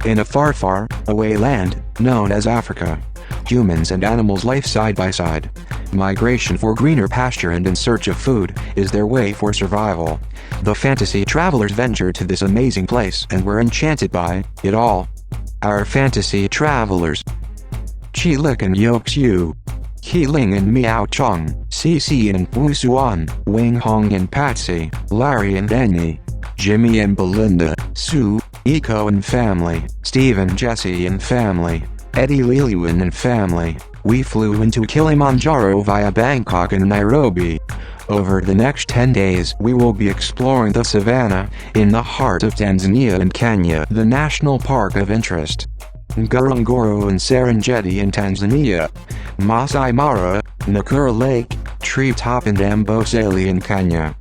In a far, far away land, known as Africa, humans and animals live side by side. Migration for greener pasture and in search of food is their way for survival. The fantasy travelers venture to this amazing place and were enchanted by it all. Our fantasy travelers: Chilik and Yoxiu, Healing and Miao Chong, Cici and Wusuan, Wing Hong and Patsy, Larry and Annie, Jimmy and Belinda, Sue, Eco and family, Steve and Jesse and family, Eddie Liliwan and family. We flew into Kilimanjaro via Bangkok and Nairobi. Over the next 10 days we will be exploring the savannah, in the heart of Tanzania and Kenya, the national park of interest, Ngorongoro and Serengeti in Tanzania, Masai Mara, Nakuru Lake, Treetop and Amboseli in Kenya.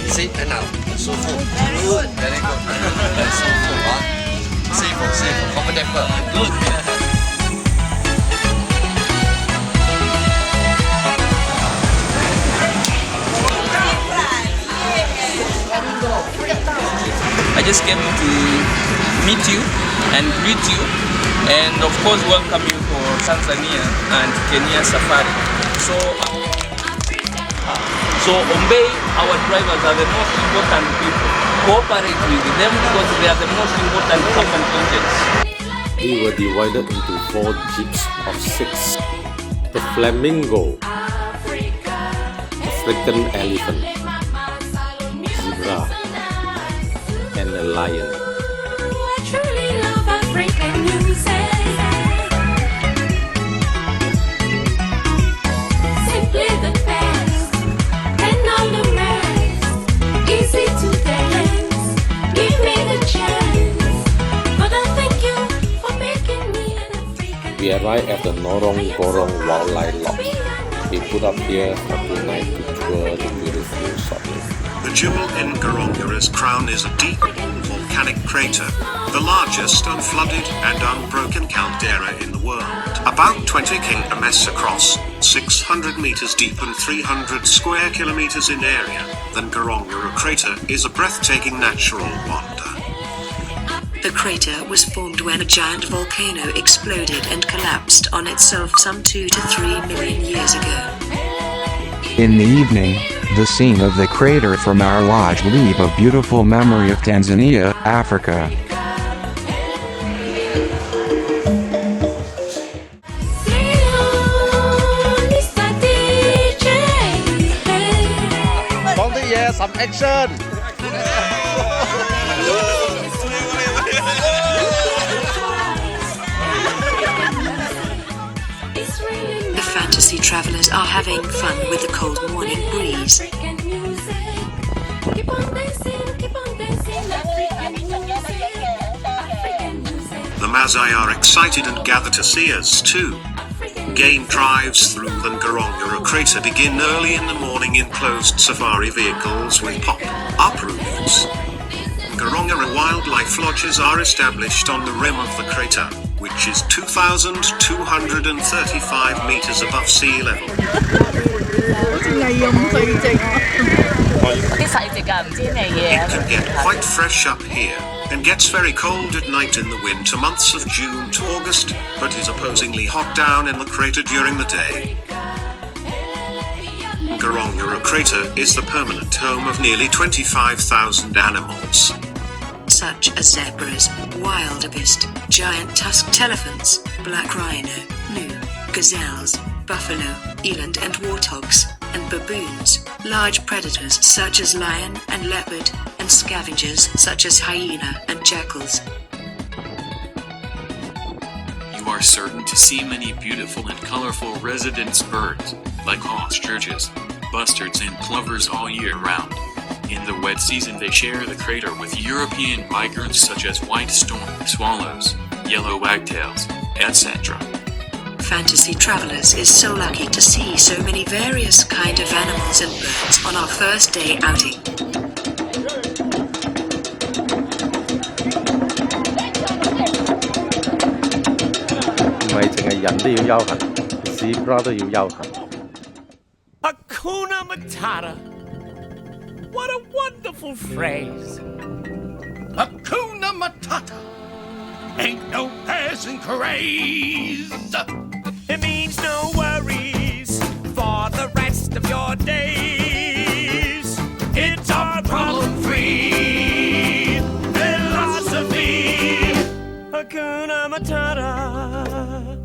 Sit and now. So full. Good. Very good. So full, huh? Safe, comfortable. Good. I just came to meet you and greet you and of course welcome you for Tanzania and Kenya safari. So obey our drivers are the most important people. Cooperate with them because they are the most important common agents. We were divided into 4 jeeps of 6. The flamingo, African elephant, zebra, and a lion. We arrived at the Ngorongoro Wildlife Lodge. We put up here for 2 nights to tour the beautiful shopping. The jewel in Ngorongoro's crown is a deep volcanic crater, the largest unflooded and unbroken caldera in the world. About 20 km across, 600 meters deep and 300 square kilometers in area, the Ngorongoro crater is a breathtaking natural wonder. The crater was formed when a giant volcano exploded and collapsed on itself some 2 to 3 million years ago. In the evening, the scene of the crater from our lodge leave a beautiful memory of Tanzania, Africa. Some action! The fantasy travelers are having fun with the cold morning breeze. The Maasai are excited and gather to see us too. Game drives through the Ngorongoro crater begin early in the morning in closed safari vehicles with pop-up roofs. Ngorongoro wildlife lodges are established on the rim of the crater, which is 2,235 meters above sea level. It can get quite fresh up here, and gets very cold at night in the winter months of June to August, but is opposingly hot down in the crater during the day. Ngorongoro crater is the permanent home of nearly 25,000 animals, such as zebras, wildebeest, giant tusked elephants, black rhino, gnu, gazelles, buffalo, eland and warthogs, and baboons, large predators such as lion and leopard, and scavengers such as hyena and jackals. You are certain to see many beautiful and colorful residence birds, like ostriches, bustards and plovers all year round. In the wet season they share the crater with European migrants such as white storm swallows, yellow wagtails, etc. Fantasy Travelers is so lucky to see so many various kind of animals and birds on our first day outing. Zebra 都要休閒 Hakuna Matata. What a wonderful phrase. Hakuna Matata. Ain't no passing craze. It means no worries for the rest of your days. It's our problem-free philosophy. Hakuna Matata.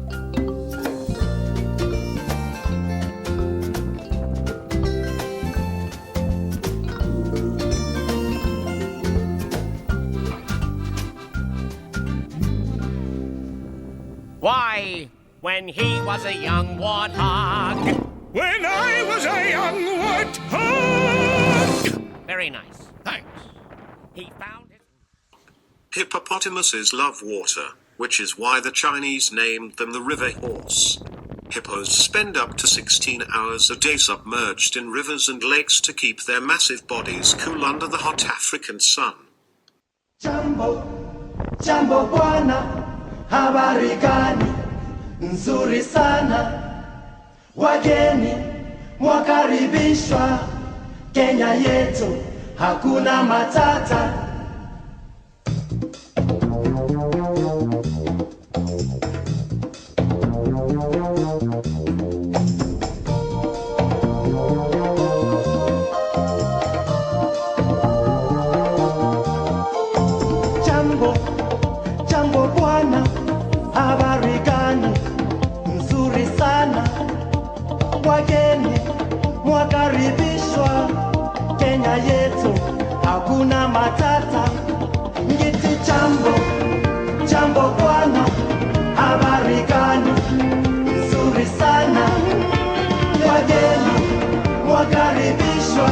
Why, when he was a young warthog. When I was a young warthog. Very nice. Thanks. He found his... Hippopotamuses love water, which is why the Chinese named them the river horse. Hippos spend up to 16 hours a day submerged in rivers and lakes to keep their massive bodies cool under the hot African sun. Jambo, jambo bwana. Habari gani, nzuri sana, wageni, mwakaribishwa, Kenya yetu, hakuna matata. Jambo, jambo bwana. Habari gani, nzuri sana, wageni, mwakaribishwa, Kenya yetu, hakuna matata. Ngiti jambo, jambo bwana, habari gani, nzuri sana, wageni, mwakaribishwa,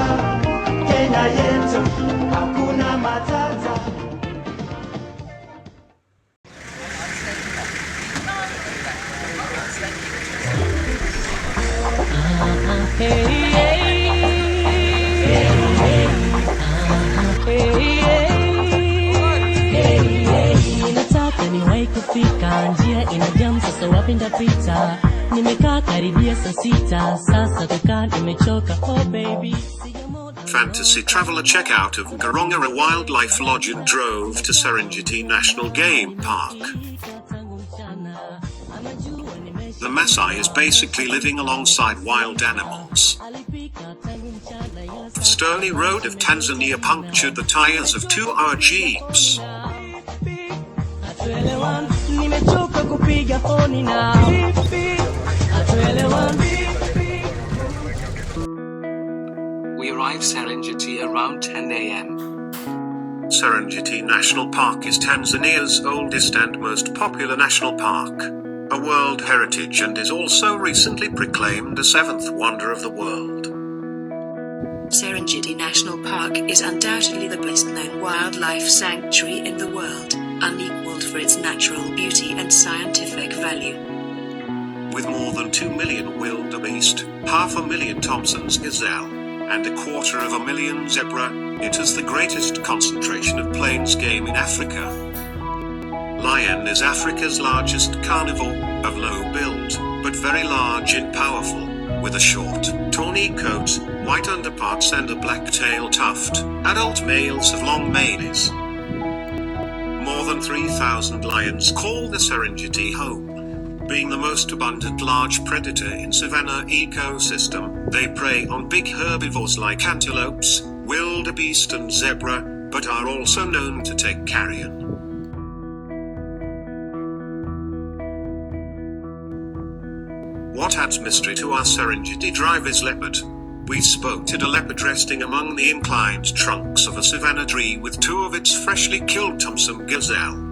Kenya yetu, hakuna matata. Nataka niwahi kufika, njia inajam sasa wapi ndapita. Nimekaa karibia saa 6, sasa kukaa nimechoka, oh baby. Fantasy traveler checkout of Ngorongoro Wildlife Lodge and drove to Serengeti National Game Park. The Maasai is basically living alongside wild animals. The stony road of Tanzania punctured the tires of 2-hour jeeps. We arrived Serengeti around 10 a.m. Serengeti National Park is Tanzania's oldest and most popular national park, a World Heritage, and is also recently proclaimed a 7th wonder of the world. Serengeti National Park is undoubtedly the best-known wildlife sanctuary in the world, unequaled for its natural beauty and scientific value. With more than 2 million wildebeest, 500,000 Thompson's gazelle, and 250,000 zebra, it is the greatest concentration of plains game in Africa. Lion is Africa's largest carnivore, of low build, but very large and powerful, with a short, tawny coat, white underparts and a black tail tuft. Adult males have long manes. More than 3,000 lions call the Serengeti home. Being the most abundant large predator in savanna ecosystem, they prey on big herbivores like antelopes, wildebeest and zebra, but are also known to take carrion. What adds mystery to our Serengeti drive is leopard. We spotted a leopard resting among the inclined trunks of a savanna tree with 2 of its freshly killed Thompson gazelle.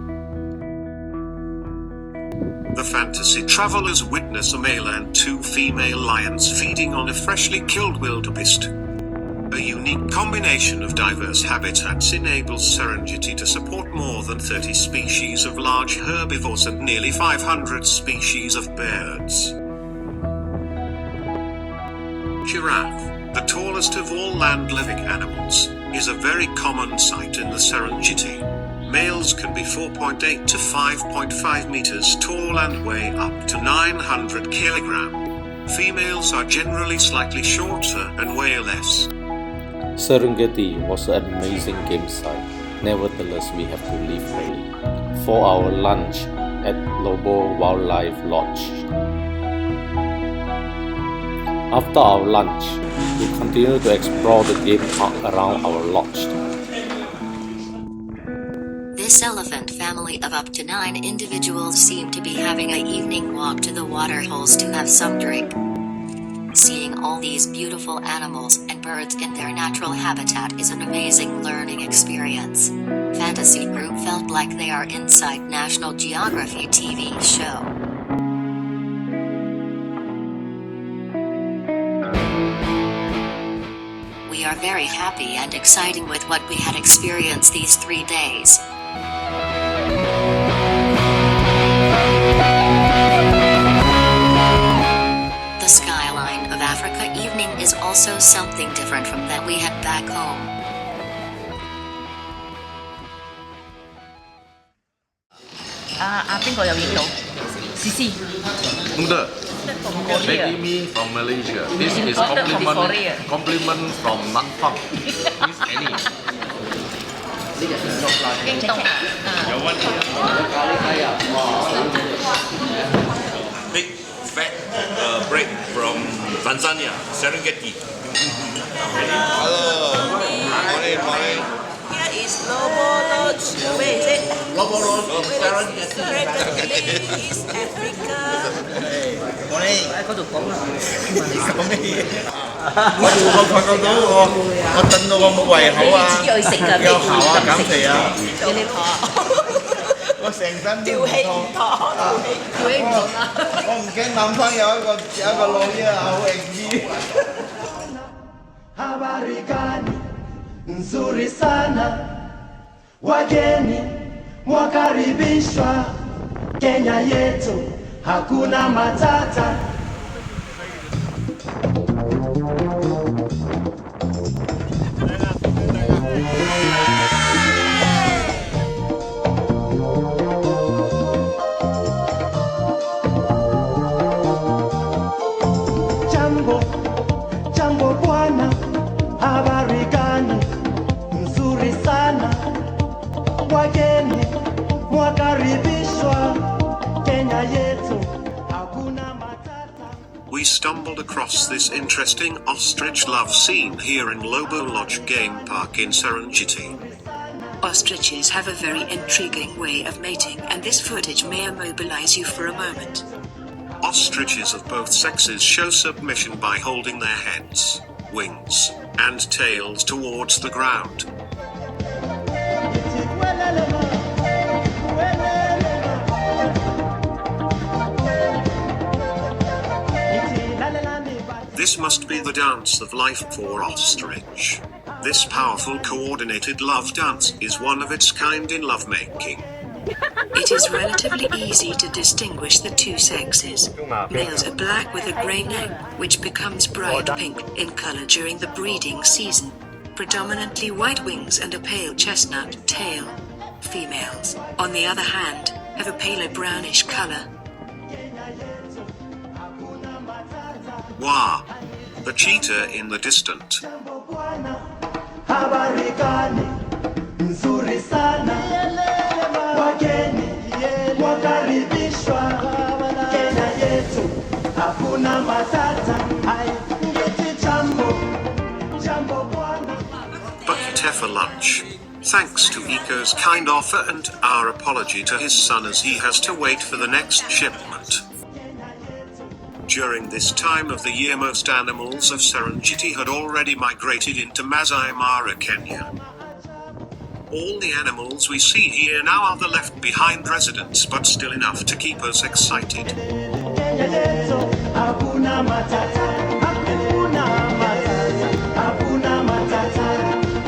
The fantasy travelers witness a male and 2 female lions feeding on a freshly killed wildebeest. A unique combination of diverse habitats enables Serengeti to support more than 30 species of large herbivores and nearly 500 species of birds. Giraffe, the tallest of all land-living animals, is a very common sight in the Serengeti. Males can be 4.8 to 5.5 meters tall and weigh up to 900 kilograms. Females are generally slightly shorter and weigh less. Serengeti was an amazing game site. Nevertheless, we have to leave early for our lunch at Lobo Wildlife Lodge. After our lunch, we continue to explore the game park around our lodge. This elephant family of up to 9 individuals seem to be having an evening walk to the water holes to have some drink. Seeing all these beautiful animals and birds in their natural habitat is an amazing learning experience. Fantasy Group felt like they are inside National Geography TV show. We are very happy and exciting with what we had experienced these 3 days. The skyline of Africa evening is also something different from that we had back home. CC. Maggie Mee from Malaysia. This is compliment from Mak Fang. Miss Annie. Big fat bread from Tanzania, Serengeti. Hello. Morning. Here is Lobo Lodge. Where is it? Lobo Lodge. Serengeti is Africa. Ai có được bóng không? Không có đủ không? Có tin đâu không? Có quầy hậu à? Vô hậu à? Cảm thị à? Có成身都唔妥，吊氣唔同啊！我唔驚諗翻有一個老嘢好型啲。Habari gani nzuri sana, wageni mwakaribishwa Kenya yetu, hakuna matata. Jambo bwana, habari gani nzuri sana, wageni mwakaribishwa Kenya yetu, hakuna matata. We stumbled across this interesting ostrich love scene here in Lobo Lodge Game Park in Serengeti. Ostriches have a very intriguing way of mating, and this footage may immobilize you for a moment. Ostriches of both sexes show submission by holding their heads, wings, and tails towards the ground. This must be the dance of life for ostrich. This powerful coordinated love dance is one of its kind in lovemaking. It is relatively easy to distinguish the two sexes. Males are black with a grey neck, which becomes bright pink in color during the breeding season. Predominantly white wings and a pale chestnut tail. Females, on the other hand, have a paler brownish color. Wah! The cheetah in the distant. Habari gani nzuri sana, wageni mwakaribishwa Kenya yetu, hakuna matata. Ngeti jambo bwana. Bucket for lunch. Thanks to Eco's kind offer and our apology to his son as he has to wait for the next shipment. During this time of the year, most animals of Serengeti had already migrated into Masai Mara, Kenya. All the animals we see here now are the left behind residents, but still enough to keep us excited. Kenya yetu, hakuna matata, hakuna matata, hakuna matata,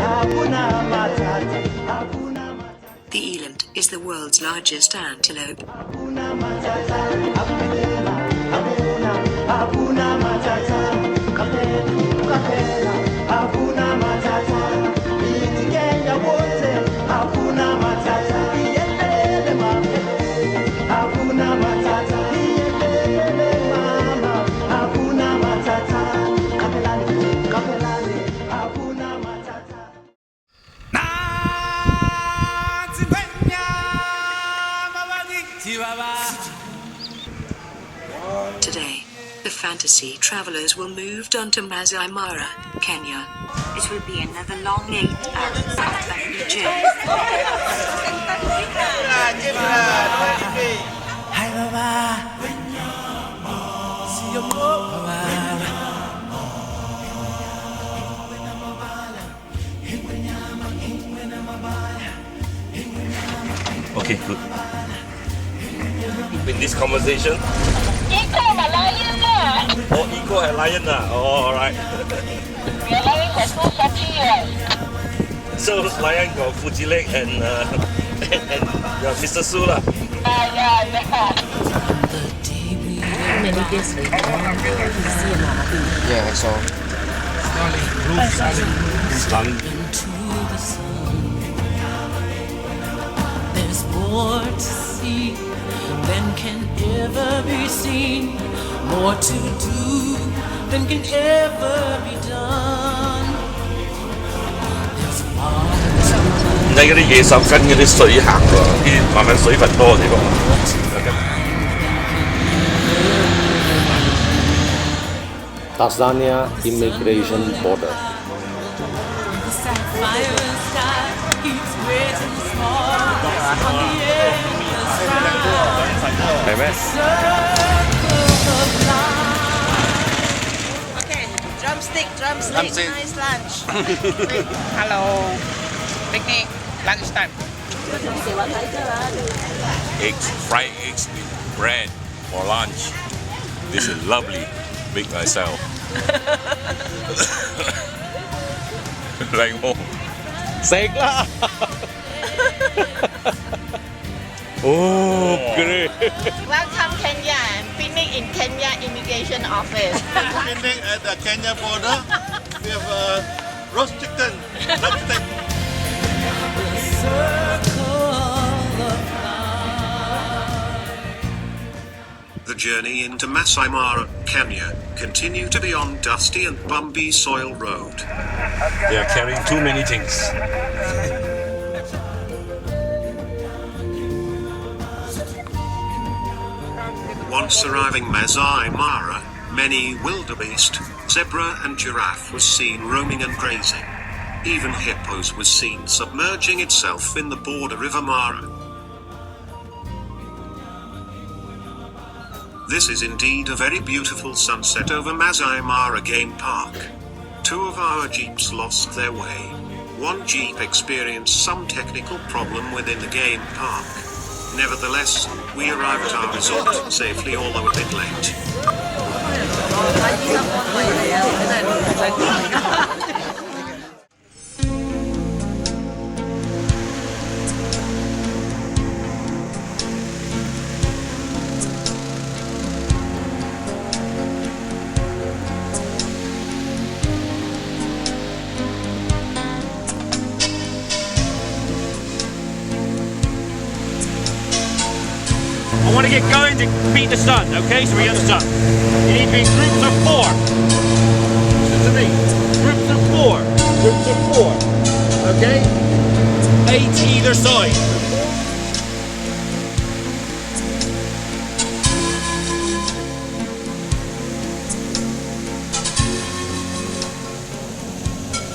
hakuna matata, hakuna matata. The eland is the world's largest antelope. Hakuna matata, hakuna matata, hakuna matata, iti Kenya wote, hakuna matata, ielele mama, hakuna matata, ielele mama, hakuna matata, kapelani, hakuna matata. Today, the fantasy travelers will move on to Masai Mara, Kenya. It will be another long 8 hours of bumpy journey. Okay, good. In this conversation. Oh, eco and lion Oh, alright. So lion got Fuji leg and Mr. Su lah. Many days later, Yeah, I saw. there's more to see than can ever be seen, more to do than can ever be done. There's far 而家嗰啲野獸跟嗰啲水行喎，啲慢慢水分多嘅地方。Tanzania immigration border. the sapphire sky keeps raising small on the endless round. 係咩？ Okay, drumstick, Drumstick. nice lunch. Hello. Picnic. Lunchtime. Eggs, fried eggs with bread for lunch. This is lovely. Make myself. Like home. 食啦！ Oh, great! Welcome Kenya and picnic in Kenya Immigration Office. Picnic at the Kenya border with roast chicken, drumstick. The journey into Masai Mara, Kenya, continue to be on dusty and bumpy soil road. They are carrying too many things. Once arriving Masai Mara, many wildebeest, zebra and giraffe was seen roaming and grazing. Even hippos was seen submerging itself in the border river Mara. This is indeed a very beautiful sunset over Masai Mara Game Park. 2 of our jeeps lost their way. 1 jeep experienced some technical problem within the game park. Nevertheless, we arrived at our resort safely, although a bit late. I want to get going to beat the sun, okay? So we understand. You need to be in groups of 4. Listen to me. Groups of 4. Groups of 4. Okay? 8 either side.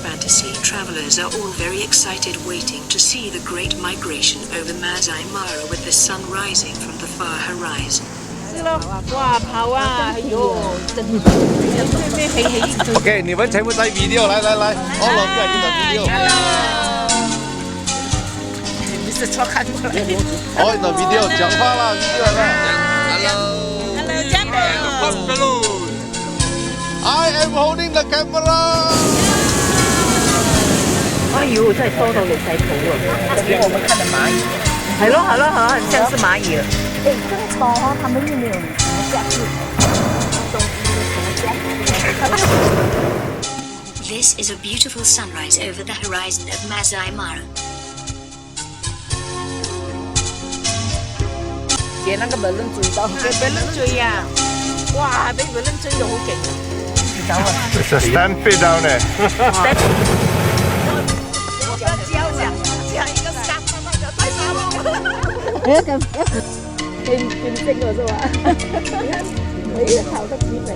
Fantasy travelers are all very excited, waiting to see the great migration over Masai Mara with the sun rising from the far horizon. OK， 你们全部在 video， 来来来 ，all of you are in the video。你是错看过来。哦 ，in the video， 讲话啦 ，video 啦。Hello， 江德。I am holding the camera。哎呦，真係多到離晒譜啊！比我們看的螞蟻。係咯係咯係咯，很像是螞蟻。哎，這個多哦，他們又沒有什麼價值。This is a beautiful sunrise over the horizon of Masai Mara. 借那個無論追到，俾無論追啊！哇，俾無論追到好勁啊！走啊！ It's a stampede down there. 我要教兩下一個三分鐘就睇晒咯。變色喎，是吧？你個頭都似肥。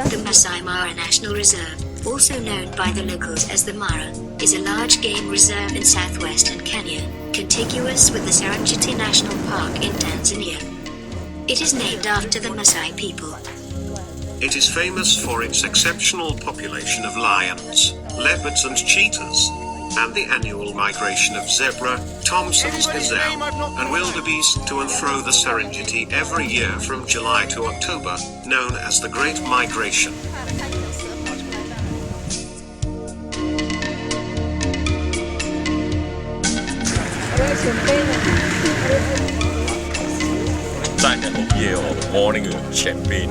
The Masai Mara National Reserve, also known by the locals as the Mara, is a large game reserve in southwestern Kenya, contiguous with the Serengeti National Park in Tanzania. It is named after the Maasai people. It is famous for its exceptional population of lions, leopards and cheetahs, and the annual migration of zebra, Thompson's gazelle, and wildebeest to and fro the Serengeti every year from July to October, known as the Great Migration. Morning champagne.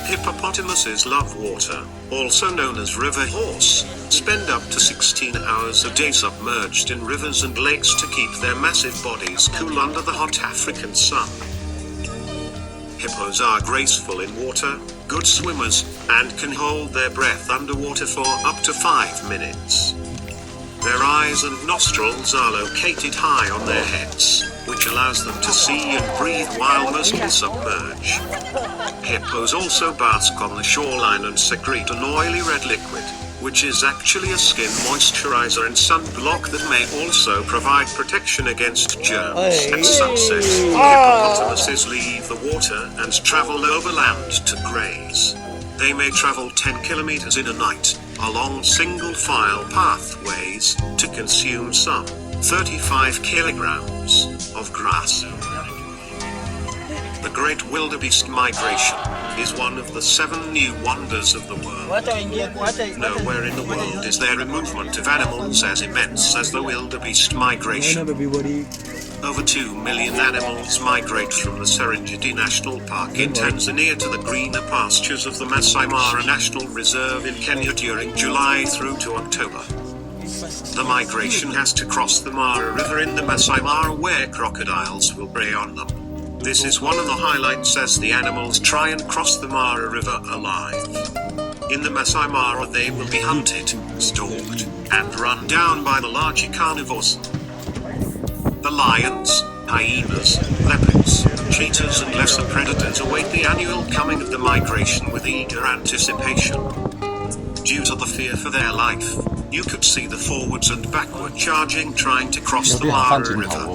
Hippopotamuses love water, also known as river horse, spend up to 16 hours a day submerged in rivers and lakes to keep their massive bodies cool under the hot African sun. Hippos are graceful in water, good swimmers, and can hold their breath underwater for up to 5 minutes. Their eyes and nostrils are located high on their heads, which allows them to see and breathe while mostly submerged. Hippos also bask on the shoreline and secrete an oily red liquid, which is actually a skin moisturizer and sunblock that may also provide protection against germs. At sunset, hippopotamuses leave the water and travel overland to graze. They may travel 10 kilometers in a night, along single-file pathways, to consume some 35 kilograms of grass. The Great Wildebeest Migration is one of the 7 new wonders of the world. Nowhere in the world is there a movement of animals as immense as the wildebeest migration. Over 2 million animals migrate from the Serengeti National Park in Tanzania to the greener pastures of the Masai Mara National Reserve in Kenya during July through to October. The migration has to cross the Mara River in the Masai Mara where crocodiles will prey on them. This is one of the highlights as the animals try and cross the Mara River alive. In the Masai Mara they will be hunted, stalked, and run down by the larger carnivores. The lions, hyenas, leopards, cheetahs and lesser predators await the annual coming of the migration with eager anticipation. Due to the fear for their life, you could see the forwards and backward charging trying to cross the Mara River.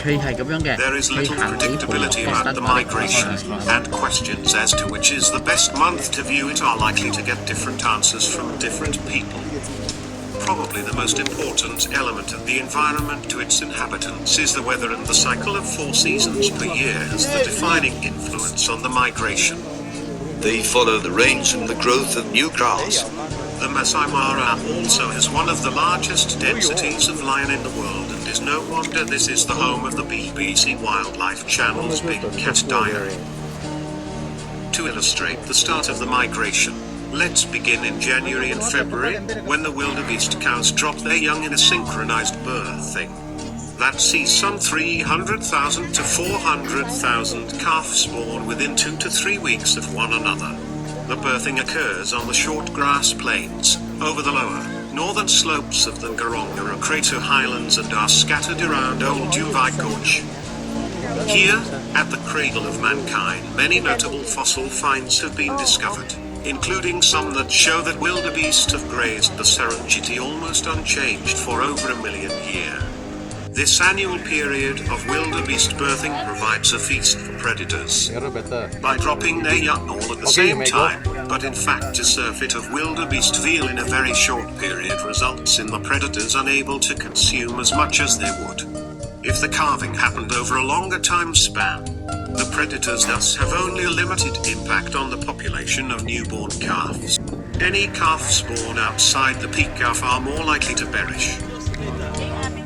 There is little predictability about the migration, and questions as to which is the best month to view it are likely to get different answers from different people. Probably the most important element of the environment to its inhabitants is the weather, and the cycle of 4 seasons per year has the defining influence on the migration. They follow the rains and the growth of new grass. The Masai Mara also has one of the largest densities of lion in the world, and is no wonder this is the home of the BBC Wildlife Channel's Big Cat Diary. To illustrate the start of the migration, let's begin in January and February, when the wildebeest cows drop their young in a synchronized birthing. That sees some 300,000 to 400,000 calves born within 2 to 3 weeks of one another. The birthing occurs on the short grass plains, over the lower, northern slopes of the Ngorongoro Crater highlands, and are scattered around Old Dubai Gorge. Here, at the cradle of mankind, many notable fossil finds have been discovered, including some that show that wildebeest have grazed the Serengeti almost unchanged for over 1 million years. This annual period of wildebeest birthing provides a feast for predators by dropping their young all at the same time, but in fact a surfeit of wildebeest veal in a very short period results in the predators unable to consume as much as they would if the calving happened over a longer time span. The predators thus have only a limited impact on the population of newborn calves. Any calves born outside the peak calf are more likely to perish.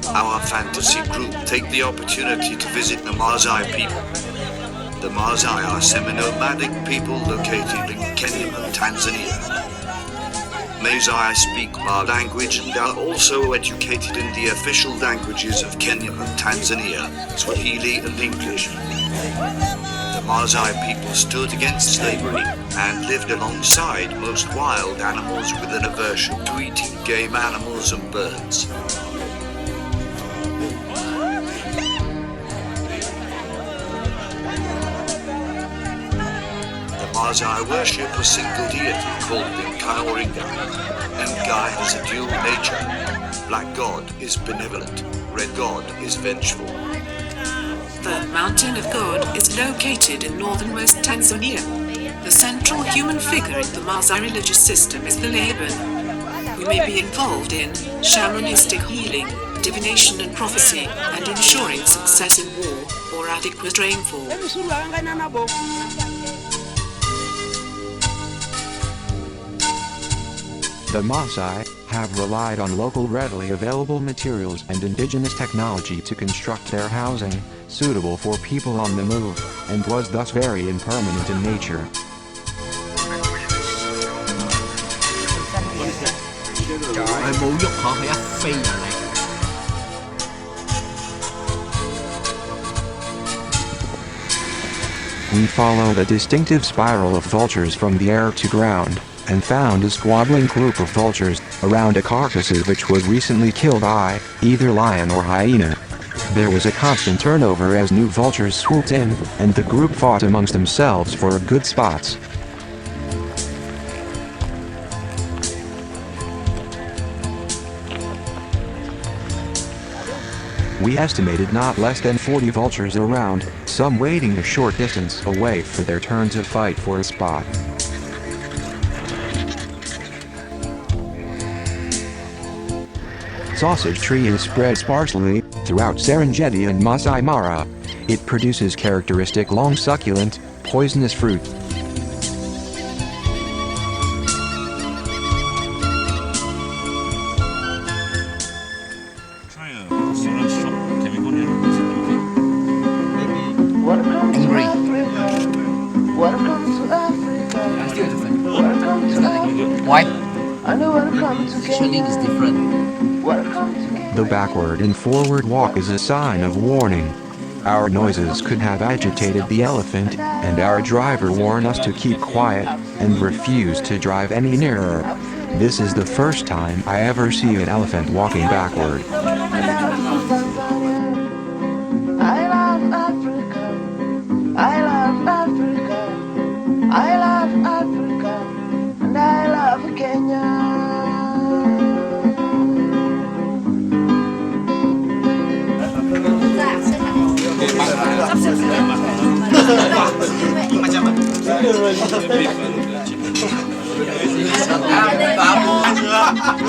Our fantasy group take the opportunity to visit the Maasai people. The Maasai are semi-nomadic people located in Kenya and Tanzania. Maasai speak Ma language and are also educated in the official languages of Kenya and Tanzania, Swahili and English. The Maasai people stood against slavery and lived alongside most wild animals with an aversion to eating game animals and birds. Maasai worship a single deity called Nkai Oringa. Nkai has a dual nature. Black God is benevolent, red God is vengeful. The Mountain of God is located in northernmost Tanzania. The central human figure in the Maasai religious system is the Laban, who may be involved in shamanistic healing, divination and prophecy, and ensuring success in war or adequate rainfall. The Maasai have relied on local readily available materials and indigenous technology to construct their housing, suitable for people on the move, and was thus very impermanent in nature. We follow the distinctive spiral of vultures from the air to ground, and found a squabbling group of vultures around a carcass which was recently killed by either lion or hyena. There was a constant turnover as new vultures swooped in, and the group fought amongst themselves for good spots. We estimated not less than 40 vultures around, some waiting a short distance away for their turn to fight for a spot. Sausage tree is spread sparsely throughout Serengeti and Masai Mara. It produces characteristic long succulent, poisonous fruit. Angry. Welcome to Africa. Welcome to Africa. Why? And welcome to Kenya. Is different. The backward and forward walk is a sign of warning. Our noises could have agitated the elephant, and our driver warned us to keep quiet, and refused to drive any nearer. This is the first time I ever see an elephant walking backward. I love Africa. I love Africa. I love Africa. And I love Kenya.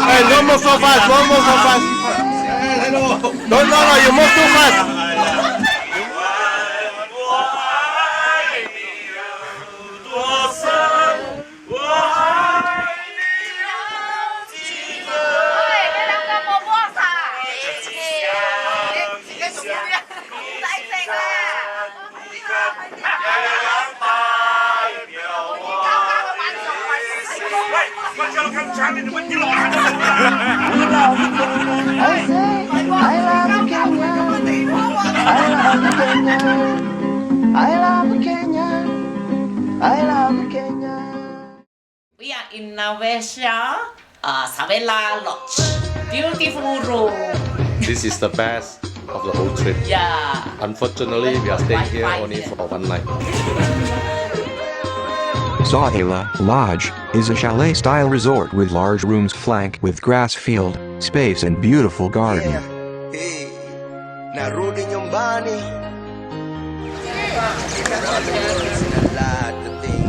Hey, don't move so fast, don't move so fast. No, you move too fast. We are in Navesha, Savela Lodge. Beautiful room. This is the best of the whole trip. Yeah. Unfortunately, we are staying here only for one night. Savela Lodge is a chalet-style resort with large rooms flanked with grass field, space and beautiful garden. narudi nyumbani.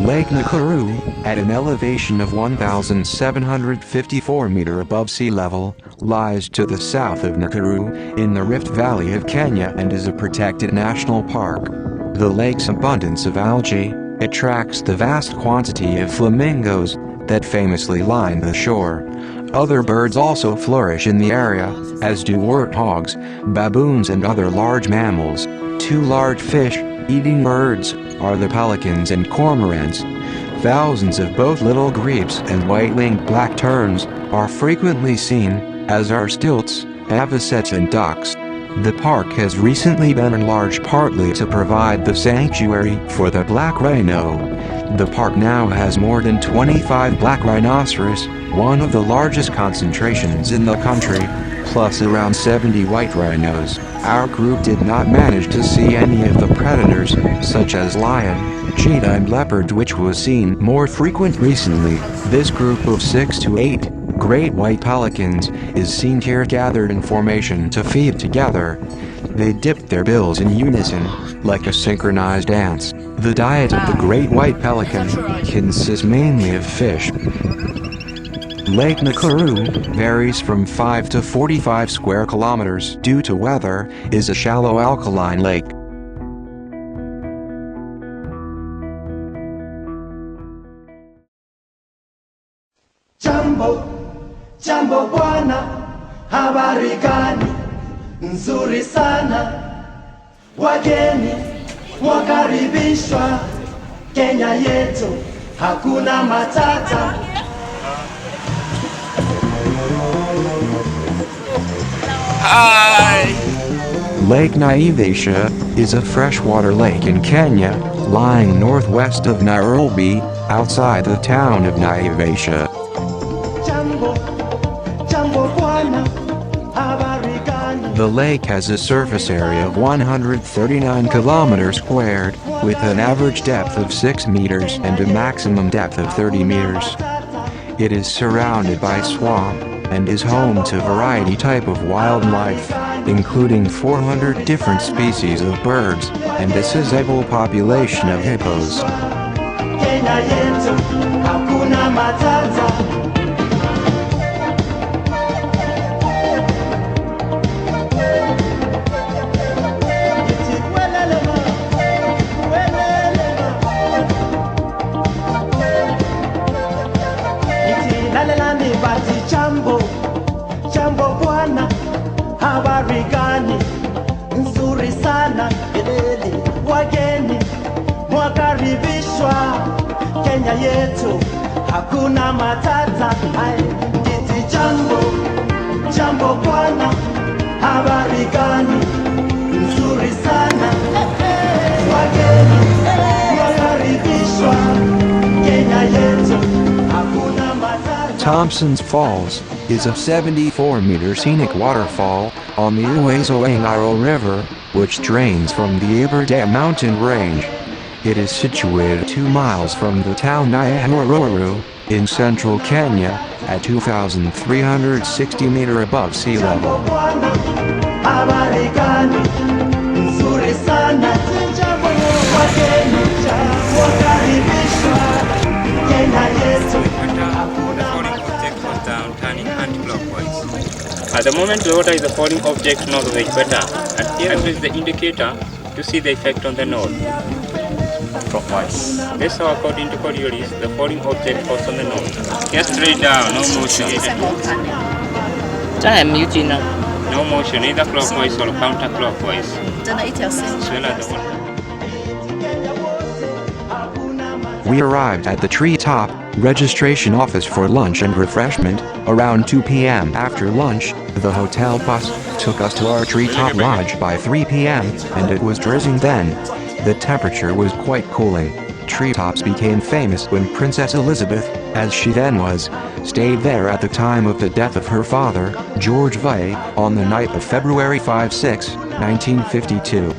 Lake Nakuru, at an elevation of 1,754 meters above sea level, lies to the south of Nakuru, in the Rift Valley of Kenya and is a protected national park. The lake's abundance of algae attracts the vast quantity of flamingos that famously line the shore. Other birds also flourish in the area, as do warthogs, baboons and other large mammals. Two large fish-eating birds are the pelicans and cormorants. Thousands of both little grebes and white-winged black terns are frequently seen, as are stilts, avocets and ducks. The park has recently been enlarged partly to provide the sanctuary for the black rhino. The park now has more than 25 black rhinoceros, one of the largest concentrations in the country, plus around 70 white rhinos. Our group did not manage to see any of the predators, such as lion, cheetah and leopard, which was seen more frequent recently. This group of 6 to 8 great white pelicans is seen here gathered in formation to feed together. They dip their bills in unison, like a synchronized dance. The diet of the great white pelican consists mainly of fish. Lake Nakuru varies from 5 to 45 square kilometers due to weather, is a shallow alkaline lake. Jambo bwana, habari gani? Nzuri sana. Wageni wakaribishwa Kenya yetu, hakuna matata. Hi! Lake Naivasha is a freshwater lake in Kenya, lying northwest of Nairobi, outside the town of Naivasha. The lake has a surface area of 139 kilometers squared, with an average depth of 6 meters and a maximum depth of 30 meters. It is surrounded by swamp, and is home to variety type of wildlife, including 400 different species of birds, and a sizable population of hippos. Kenya yetu, hakuna matata. Jambo bwana, habari gani? Nzuri sana. Wageni mwakaribishwa Kenya yetu, hakuna matata. Kiti jambo bwana, habari gani? Nzuri sana. Wageni mwakaribishwa Kenya yetu, hakuna matata. Thompson's Falls is a 74-meter scenic waterfall on the Uwezo-Ng'aro River, which drains from the Aberdare mountain range. It is situated 2 miles from the town Nyahururu, in central Kenya, at 2,360 meters above sea level. At the moment, the water is a falling object north of the equator, and here is the indicator to see the effect on the north. Clockwise. This is how, according to Coriolis, the falling object falls on the north. Just straight down, no motion. No motion, either clockwise or counterclockwise. We arrived at the treetop registration office for lunch and refreshment around 2 p.m. After lunch, the hotel bus took us to our treetop lodge by 3 p.m., and it was drizzling then. The temperature was quite cooling. Treetops became famous when Princess Elizabeth, as she then was, stayed there at the time of the death of her father, George VI, on the night of February 5-6, 1952.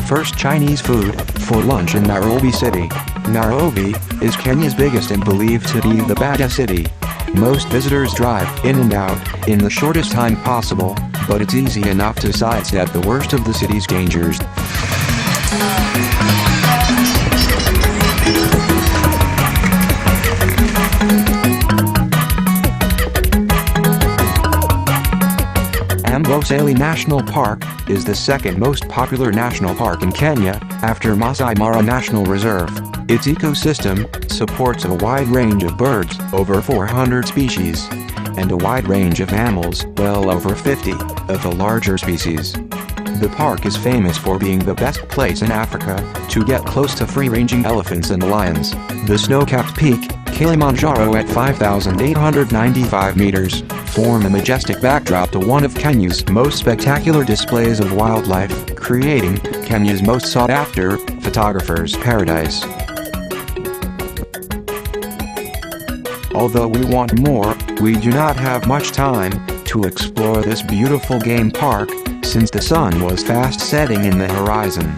first Chinese food for lunch in Nairobi City. Nairobi is Kenya's biggest and believed to be the baddest city. Most visitors drive in and out in the shortest time possible, but it's easy enough to sidestep the worst of the city's dangers. Amboseli National Park is the second most popular national park in Kenya, after Masai Mara National Reserve. Its ecosystem supports a wide range of birds, over 400 species, and a wide range of mammals, well over 50 of the larger species. The park is famous for being the best place in Africa to get close to free-ranging elephants and lions. The snow-capped peak, Kilimanjaro at 5,895 meters, form a majestic backdrop to one of Kenya's most spectacular displays of wildlife, creating Kenya's most sought-after photographer's paradise. Although we want more, we do not have much time to explore this beautiful game park, since the sun was fast setting in the horizon.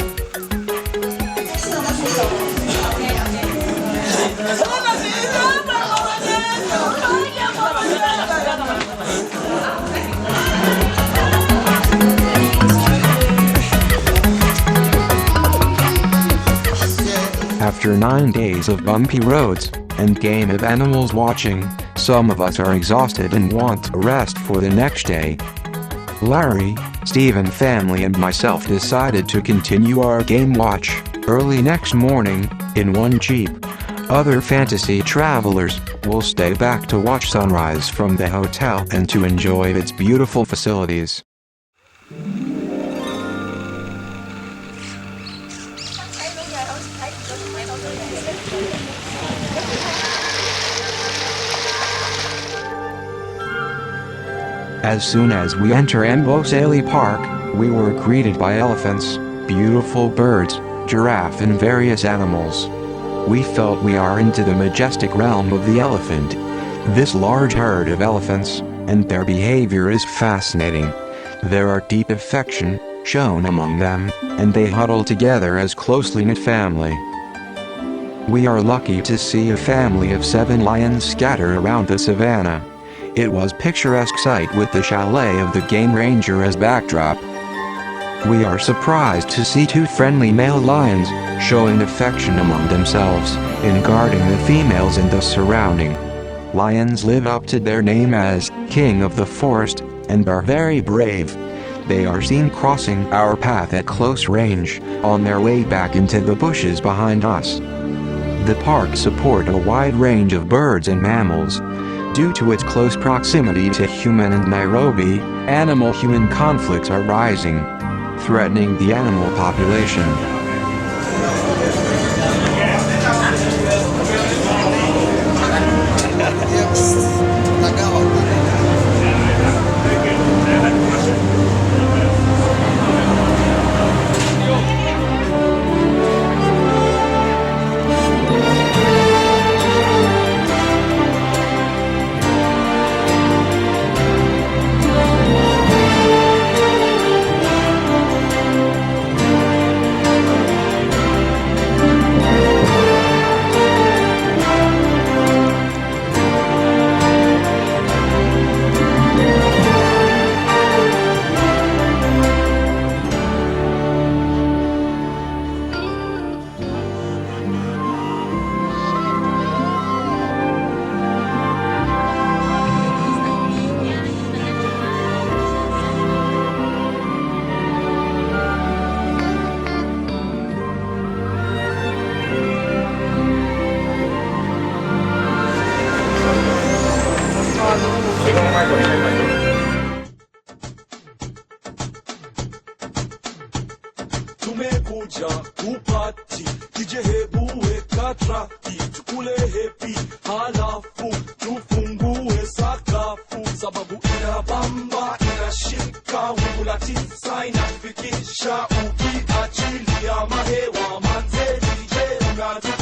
After 9 days of bumpy roads and game of animals watching, some of us are exhausted and want a rest for the next day. Larry, Stephen family and myself decided to continue our game watch early next morning in one jeep. Other fantasy travelers will stay back to watch sunrise from the hotel and to enjoy its beautiful facilities. As soon as we enter Amboseli Park, we were greeted by elephants, beautiful birds, giraffe and various animals. We felt we are into the majestic realm of the elephant. This large herd of elephants, and their behavior is fascinating. There are deep affection shown among them, and they huddle together as closely knit family. We are lucky to see a family of 7 lions scatter around the savannah. It was a picturesque sight with the chalet of the game ranger as backdrop. We are surprised to see 2 friendly male lions showing affection among themselves in guarding the females in the surrounding. Lions live up to their name as king of the forest and are very brave. They are seen crossing our path at close range on their way back into the bushes behind us. The park supports a wide range of birds and mammals. Due to its close proximity to human and Nairobi, animal-human conflicts are rising, threatening the animal population. Tumekuja kupati kije hebu weka traki tukule hepi halafu tufungue sakafu sababu inabamba inashika wingu la 9 inafikisha ukiachilia mahewa manze DJ unatu